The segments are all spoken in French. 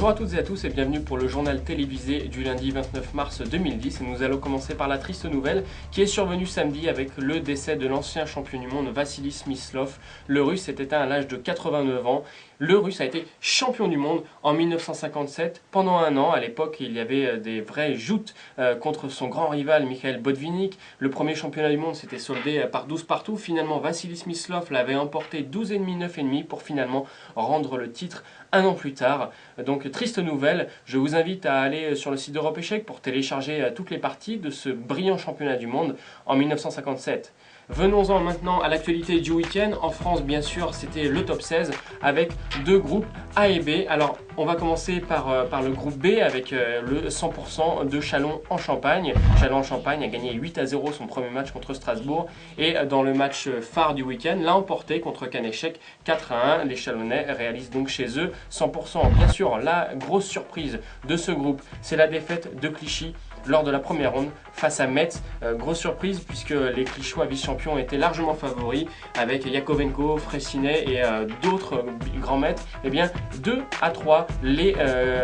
Bonjour à toutes et à tous et bienvenue pour le journal télévisé du lundi 29 mars 2010. Et nous allons commencer par la triste nouvelle qui est survenue samedi avec le décès de l'ancien champion du monde Vassili Smyslov. Le Russe s'est éteint à l'âge de 89 ans. Le Russe a été champion du monde en 1957 pendant un an. À l'époque, il y avait des vraies joutes contre son grand rival Mikhail Botvinnik. Le premier championnat du monde s'était soldé par 12 partout. Finalement, Vassili Smyslov l'avait emporté 12,5, 9,5 pour finalement rendre le titre un an plus tard. Donc triste nouvelle, je vous invite à aller sur le site d'Europe Échecs pour télécharger toutes les parties de ce brillant championnat du monde en 1957. Venons-en maintenant à l'actualité du week-end. En France, bien sûr, c'était le top 16 avec deux groupes A et B. Alors, on va commencer par le groupe B avec le 100% de Châlons en Champagne. Châlons en Champagne a gagné 8-0 son premier match contre Strasbourg. Et dans le match phare du week-end, l'a emporté contre Canéchec 4-1. Les Chalonnais réalisent donc chez eux 100%. Bien sûr, la grosse surprise de ce groupe, c'est la défaite de Clichy lors de la première ronde face à Metz. Grosse surprise puisque les Clichy vice-champions étaient largement favoris avec Yakovenko, Fraissinet et d'autres grands maîtres. Et bien 2-3, les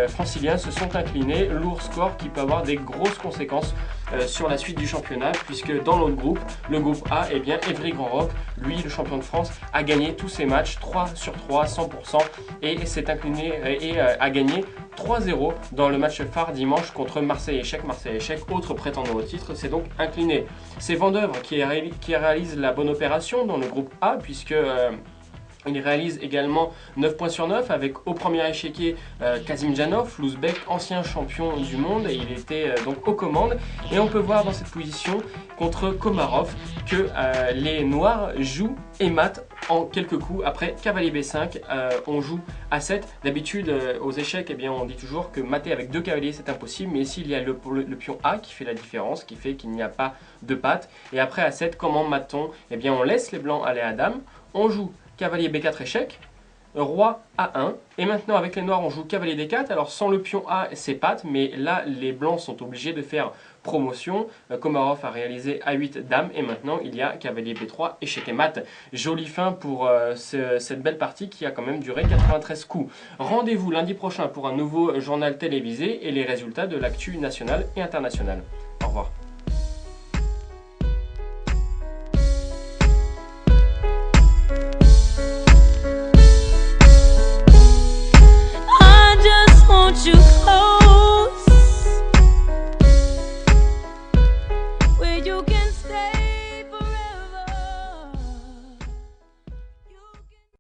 franciliens se sont inclinés. Lourd score qui peut avoir des grosses conséquences sur la suite du championnat, puisque dans l'autre groupe, le groupe A, et bien Évry Grand Rock, lui le champion de France, a gagné tous ses matchs 3 sur 3, 100% et s'est incliné et a gagné 3-0 dans le match phare dimanche contre Marseille-Échec. Marseille-Échec, autre prétendant au titre, s'est donc incliné. C'est Vendeuvre qui réalise la bonne opération dans le groupe A, puisque il réalise également 9 points sur 9 avec au premier échiquier Kazimjanov, l'Ouzbek, ancien champion du monde, et il était donc aux commandes. Et on peut voir dans cette position contre Komarov que les Noirs jouent et matent en quelques coups. Après cavalier B5, on joue A7. D'habitude aux échecs, eh bien, on dit toujours que mater avec deux cavaliers c'est impossible, mais ici il y a le pion A qui fait la différence, qui fait qu'il n'y a pas de patte. Et après A7, comment mat-on? Eh bien, on laisse les blancs aller à dame, on joue cavalier B4 échec, roi A1, et maintenant avec les noirs on joue cavalier D4. Alors sans le pion A c'est patte, mais là les blancs sont obligés de faire promotion. Komarov a réalisé A8 dame, et maintenant il y a cavalier B3 échec et mat. Jolie fin pour cette belle partie qui a quand même duré 93 coups. Rendez-vous lundi prochain pour un nouveau journal télévisé et les résultats de l'actu nationale et internationale. Au revoir. Want you close.